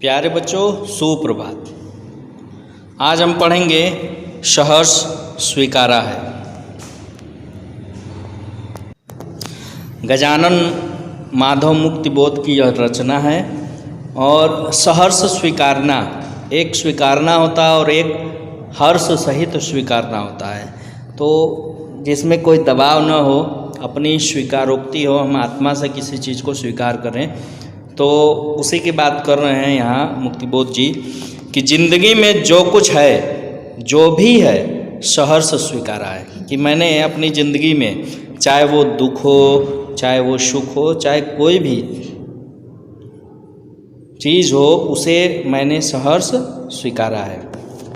प्यारे बच्चों, सुप्रभात। आज हम पढ़ेंगे सहर्ष स्वीकारा है। गजानन माधव मुक्ति बोध की यह रचना है। और सहर्ष स्वीकारना, एक स्वीकारना होता है और एक हर्ष सहित स्वीकारना होता है। तो जिसमें कोई दबाव न हो, अपनी स्वीकारोक्ति हो, हम आत्मा से किसी चीज़ को स्वीकार करें, तो उसी की बात कर रहे हैं यहाँ मुक्तिबोध जी कि जिंदगी में जो कुछ है, जो भी है, सहर्ष स्वीकारा है। कि मैंने अपनी ज़िंदगी में, चाहे वो दुख हो, चाहे वो सुख हो, चाहे कोई भी चीज़ हो, उसे मैंने सहर्ष स्वीकारा है।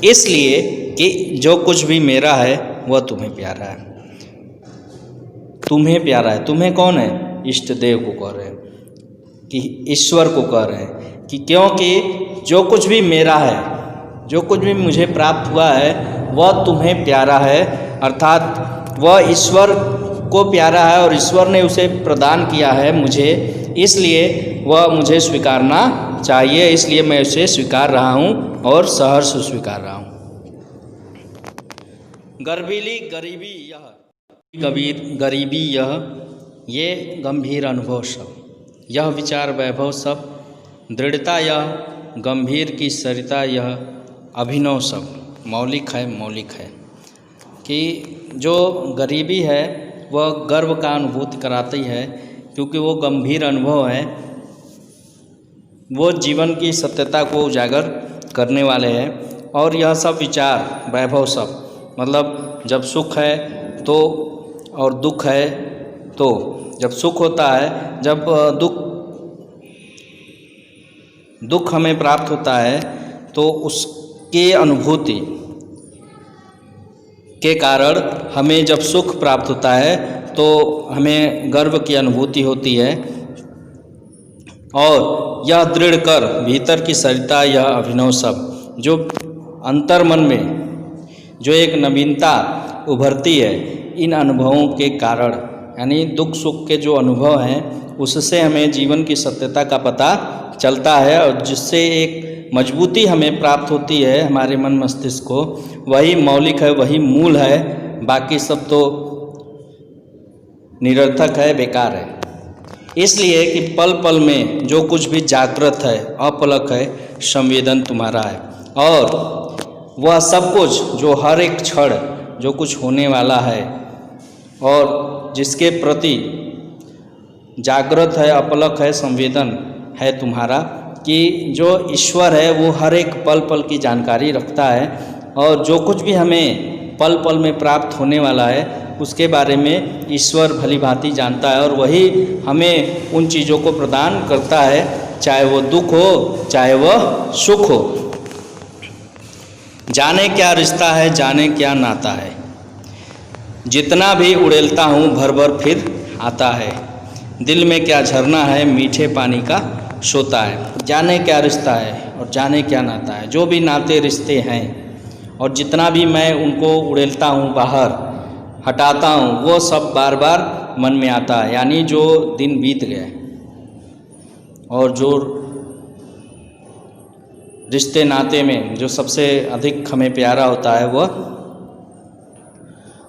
इसलिए कि जो कुछ भी मेरा है वह तुम्हें प्यारा है। तुम्हें प्यारा है। तुम्हें कौन है? इष्ट देव को कह रहे हैं, कि ईश्वर को कह रहे हैं कि क्योंकि जो कुछ भी मेरा है, जो कुछ भी मुझे प्राप्त हुआ है, वह तुम्हें प्यारा है। अर्थात वह ईश्वर को प्यारा है और ईश्वर ने उसे प्रदान किया है मुझे, इसलिए वह मुझे स्वीकारना चाहिए। इसलिए मैं उसे स्वीकार रहा हूँ और सहर्ष स्वीकार रहा हूँ। गर्भीली गरीबी यह, कबीर गरीबी यह, ये गंभीर अनुभव सब, यह विचार वैभव सब, दृढ़ता यह, गंभीर की सरिता यह, अभिनव सब। मौलिक है, मौलिक है। कि जो गरीबी है वह गर्व का अनुभूति कराती है, क्योंकि वो गंभीर अनुभव है। वो जीवन की सत्यता को उजागर करने वाले हैं। और यह सब विचार वैभव सब, मतलब जब सुख है तो, और दुख है तो, जब सुख होता है, जब दुख हमें प्राप्त होता है, तो उसके अनुभूति के कारण हमें जब सुख प्राप्त होता है तो हमें गर्व की अनुभूति होती है। और यह दृढ़ कर भीतर की सरिता यह अभिनव सब, जो अंतर मन में जो एक नवीनता उभरती है इन अनुभवों के कारण, यानी दुख सुख के जो अनुभव हैं, उससे हमें जीवन की सत्यता का पता चलता है और जिससे एक मजबूती हमें प्राप्त होती है हमारे मन मस्तिष्क को। वही मौलिक है, वही मूल है। बाकी सब तो निरर्थक है, बेकार है। इसलिए कि पल पल में जो कुछ भी जागृत है, अपलक है, संवेदन तुम्हारा है। और वह सब कुछ जो हर एक क्षण जो कुछ होने वाला है और जिसके प्रति जागृत है, अपलक है, संवेदन है तुम्हारा, कि जो ईश्वर है वो हर एक पल पल की जानकारी रखता है। और जो कुछ भी हमें पल पल में प्राप्त होने वाला है उसके बारे में ईश्वर भली भांति जानता है। और वही हमें उन चीज़ों को प्रदान करता है, चाहे वो दुख हो, चाहे वह सुख हो। जाने क्या रिश्ता है, जाने क्या नाता है, जितना भी उड़ेलता हूँ भर भर फिर आता है। दिल में क्या झरना है, मीठे पानी का सोता है। जाने क्या रिश्ता है और जाने क्या नाता है। जो भी नाते रिश्ते हैं और जितना भी मैं उनको उड़ेलता हूँ, बाहर हटाता हूँ, वो सब बार बार मन में आता है। यानी जो दिन बीत गए और जो रिश्ते नाते में जो सबसे अधिक हमें प्यारा होता है वह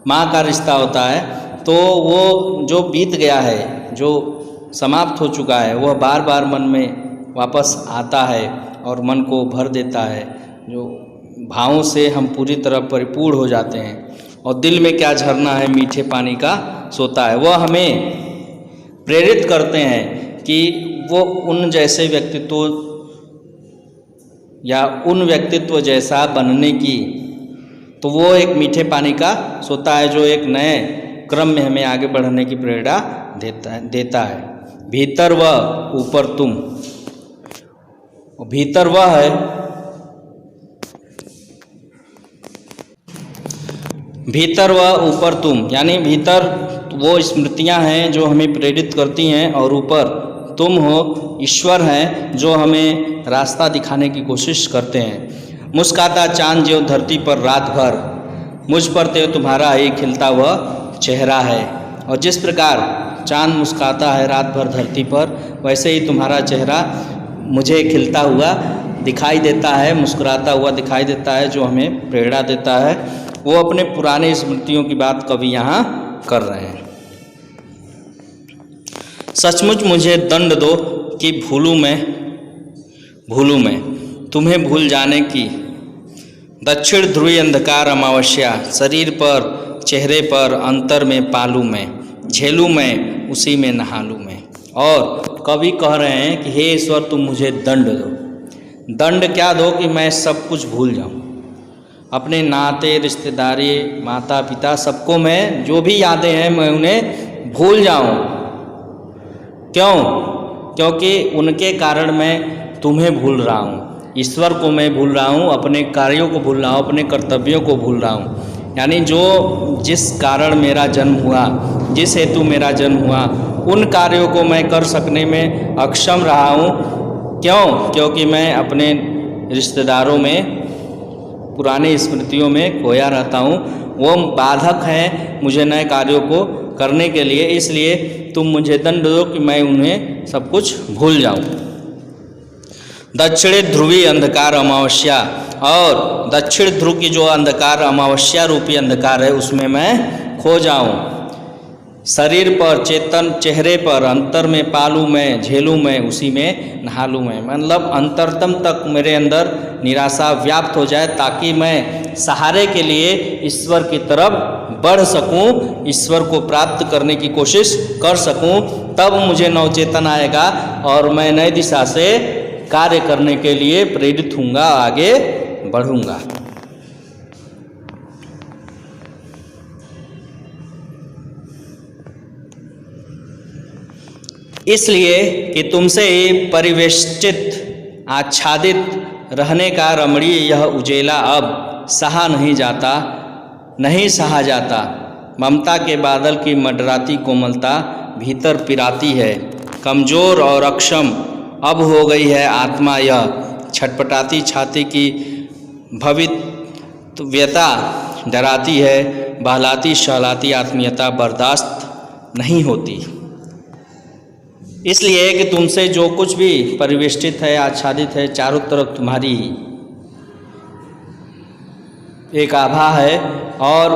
माँ का रिश्ता होता है, तो वो जो बीत गया है, जो समाप्त हो चुका है, वह बार बार मन में वापस आता है और मन को भर देता है। जो भावों से हम पूरी तरह परिपूर्ण हो जाते हैं। और दिल में क्या झरना है, मीठे पानी का सोता है। वह हमें प्रेरित करते हैं कि वो उन जैसे व्यक्तित्व या उन व्यक्तित्व जैसा बनने की, तो वो एक मीठे पानी का सोता है, जो एक नए क्रम में हमें आगे बढ़ने की प्रेरणा देता है। भीतर वह, ऊपर तुम। भीतर वह है, भीतर वह, ऊपर तुम। यानी भीतर वो स्मृतियां हैं जो हमें प्रेरित करती हैं, और ऊपर तुम हो, ईश्वर हैं, जो हमें रास्ता दिखाने की कोशिश करते हैं। मुस्काता चांद जो धरती पर रात भर, मुझ पर तो तुम्हारा ही खिलता हुआ चेहरा है। और जिस प्रकार चांद मुस्काता है रात भर धरती पर, वैसे ही तुम्हारा चेहरा मुझे खिलता हुआ दिखाई देता है, मुस्कुराता हुआ दिखाई देता है, जो हमें प्रेरणा देता है। वो अपने पुराने स्मृतियों की बात कवि यहाँ कर रहे हैं। सचमुच मुझे दंड दो कि भूलूं मैं तुम्हें भूल जाने की। दक्षिण ध्रुवी अंधकार अमावस्या, शरीर पर चेहरे पर अंतर में पालूं मैं, झेलूं मैं उसी में नहा लूं मैं। और कवि कह रहे हैं कि हे ईश्वर तुम मुझे दंड दो। दंड क्या दो कि मैं सब कुछ भूल जाऊं, अपने नाते रिश्तेदारी माता पिता सबको मैं, जो भी यादें हैं मैं उन्हें भूल जाऊं। क्यों? क्योंकि उनके कारण मैं तुम्हें भूल रहा हूँ, ईश्वर को मैं भूल रहा हूँ, अपने कार्यों को भूल रहा हूँ, अपने कर्तव्यों को भूल रहा हूँ। यानी जिस कारण मेरा जन्म हुआ, जिस हेतु मेरा जन्म हुआ, उन कार्यों को मैं कर सकने में अक्षम रहा हूँ। क्यों? क्योंकि मैं अपने रिश्तेदारों में, पुराने स्मृतियों में खोया रहता हूँ। वो बाधक हैं मुझे नए कार्यों को करने के लिए। इसलिए तुम मुझे दंड दो कि मैं उन्हें सब कुछ भूल जाऊँ। दक्षिणी ध्रुवी अंधकार अमावस्या, और दक्षिण ध्रुव की जो अंधकार अमावस्या रूपी अंधकार है उसमें मैं खो जाऊं। शरीर पर चेतन चेहरे पर अंतर में पालूं मैं, झेलूं मैं उसी में नहा लूं मैं। मतलब अंतरतम तक मेरे अंदर निराशा व्याप्त हो जाए, ताकि मैं सहारे के लिए ईश्वर की तरफ बढ़ सकूं, ईश्वर को प्राप्त करने की कोशिश कर सकूं। तब मुझे नवचेतन आएगा और मैं नई दिशा से कार्य करने के लिए प्रेरित होऊंगा, आगे बढ़ूंगा। इसलिए कि तुमसे परिवेष्टित आच्छादित रहने का रमणीय यह उजेला अब सहा नहीं सहा जाता। ममता के बादल की मंडराती कोमलता भीतर पिराती है। कमजोर और अक्षम अब हो गई है आत्मा, यह छटपटाती छाती की भवितव्यता डराती है। बहलाती शहलाती आत्मीयता बर्दाश्त नहीं होती। इसलिए कि तुमसे जो कुछ भी परिवेष्टित है, आच्छादित है, चारों तरफ तुम्हारी एक आभा है, और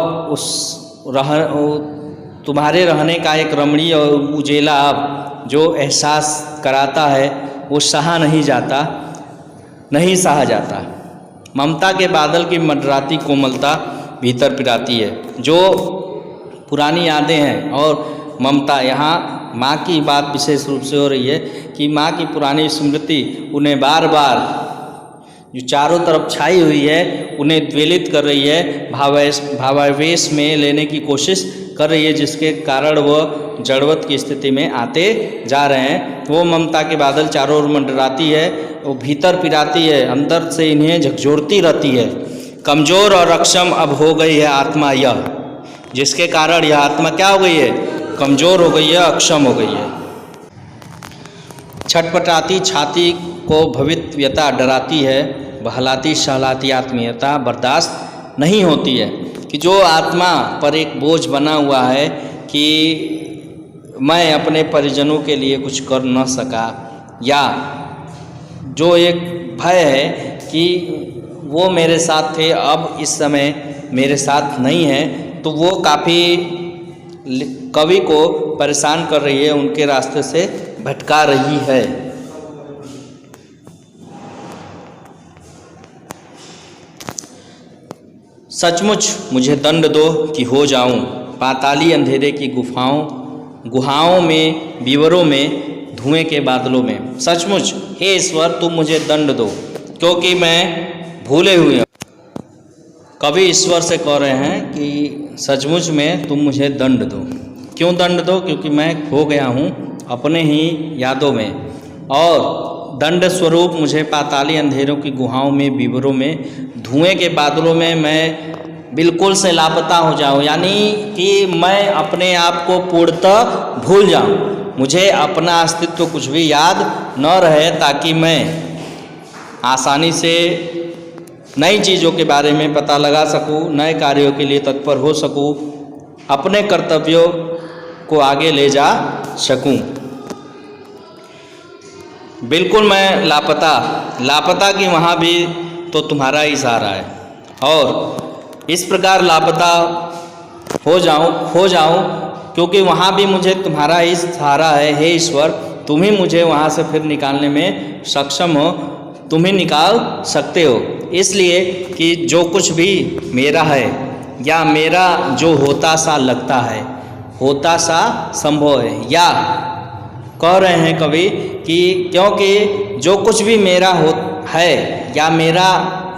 तुम्हारे रहने का एक रमणीय और उजेला अब जो एहसास कराता है, वो सहा नहीं सहा जाता। ममता के बादल की मंडराती कोमलता भीतर पिराती है। जो पुरानी यादें हैं, और ममता, यहाँ माँ की बात विशेष रूप से हो रही है कि माँ की पुरानी स्मृति उन्हें बार बार जो चारों तरफ छाई हुई है उन्हें द्वेलित कर रही है, भावावेश में लेने की कोशिश कर रही है, जिसके कारण वह जड़वत की स्थिति में आते जा रहे हैं। वो ममता के बादल चारों ओर मंडराती है, वो भीतर पिराती है, अंदर से इन्हें झकझोरती रहती है। कमज़ोर और अक्षम अब हो गई है आत्मा यह, जिसके कारण यह आत्मा क्या हो गई है? कमज़ोर हो गई है, अक्षम हो गई है। छटपटाती छाती को भवितव्यता डराती है, बहलाती शहलाती आत्मीयता बर्दाश्त नहीं होती है। कि जो आत्मा पर एक बोझ बना हुआ है कि मैं अपने परिजनों के लिए कुछ कर न सका, या जो एक भय है कि वो मेरे साथ थे अब इस समय मेरे साथ नहीं है, तो वो काफ़ी कवि को परेशान कर रही है, उनके रास्ते से भटका रही है। सचमुच मुझे दंड दो कि हो जाऊं पाताली अंधेरे की गुहाओं में, विवरों में, धुएं के बादलों में। सचमुच हे ईश्वर तुम मुझे दंड दो, क्योंकि मैं भूले हुए हूँ। कवि ईश्वर से कह रहे हैं कि सचमुच में तुम मुझे दंड दो। क्यों दंड दो? क्योंकि मैं खो गया हूँ अपने ही यादों में, और दंड स्वरूप मुझे पाताली अंधेरों की गुहाओं में, विवरों में, धुएं के बादलों में मैं बिल्कुल से लापता हो जाऊं, यानी कि मैं अपने आप को पूर्णतः भूल जाऊं, मुझे अपना अस्तित्व कुछ भी याद न रहे, ताकि मैं आसानी से नई चीज़ों के बारे में पता लगा सकूं, नए कार्यों के लिए तत्पर हो सकूं, अपने कर्तव्यों को आगे ले जा सकूं। बिल्कुल मैं लापता कि वहाँ भी तो तुम्हारा ही सहारा है, और इस प्रकार लापता खो जाऊँ क्योंकि वहाँ भी मुझे तुम्हारा ही सहारा है। हे ईश्वर, तुम ही मुझे वहाँ से फिर निकालने में सक्षम हो, तुम ही निकाल सकते हो। इसलिए कि जो कुछ भी मेरा है या मेरा जो होता सा लगता है, होता सा संभव है, या कह रहे हैं कवि कि क्योंकि जो कुछ भी मेरा है या मेरा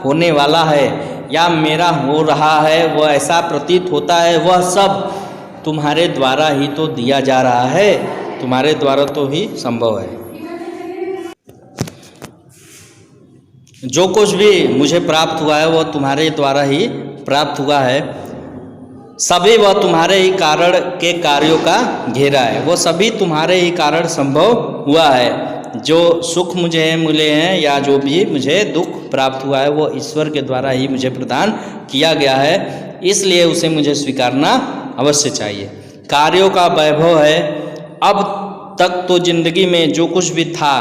होने वाला है या मेरा हो रहा है, वह ऐसा प्रतीत होता है, वह सब तुम्हारे द्वारा ही तो दिया जा रहा है, तुम्हारे द्वारा तो ही संभव है। जो कुछ भी मुझे प्राप्त हुआ है वह तुम्हारे द्वारा ही प्राप्त हुआ है। सभी वह तुम्हारे ही कारण के कार्यों का घेरा है, वो सभी तुम्हारे ही कारण संभव हुआ है। जो सुख मुझे मिले हैं या जो भी मुझे दुख प्राप्त हुआ है वो ईश्वर के द्वारा ही मुझे प्रदान किया गया है, इसलिए उसे मुझे स्वीकारना अवश्य चाहिए। कार्यों का वैभव है। अब तक तो जिंदगी में जो कुछ भी था,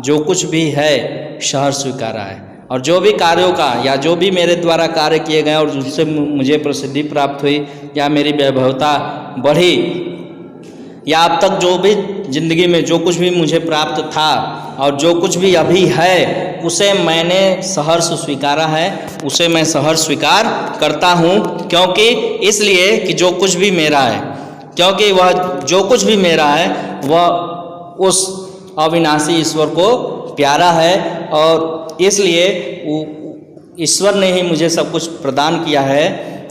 जो कुछ भी है, सहर्ष स्वीकारा है, और जो भी कार्यों का या जो भी मेरे द्वारा कार्य किए गए और उससे मुझे प्रसिद्धि प्राप्त हुई या मेरी वैभवता बढ़ी, या अब तक जो भी जिंदगी में जो कुछ भी मुझे प्राप्त था और जो कुछ भी अभी है, उसे मैंने सहर्ष स्वीकारा है, उसे मैं सहर्ष स्वीकार करता हूँ। क्योंकि इसलिए कि जो कुछ भी मेरा है, क्योंकि वह जो कुछ भी मेरा है वह उस अविनाशी ईश्वर को प्यारा है, और इसलिए ईश्वर ने ही मुझे सब कुछ प्रदान किया है,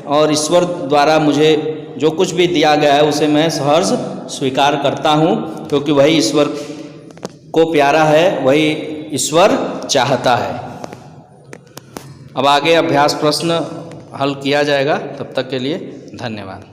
और ईश्वर द्वारा मुझे जो कुछ भी दिया गया है उसे मैं सहर्ष स्वीकार करता हूँ, क्योंकि वही ईश्वर को प्यारा है, वही ईश्वर चाहता है। अब आगे अभ्यास प्रश्न हल किया जाएगा, तब तक के लिए धन्यवाद।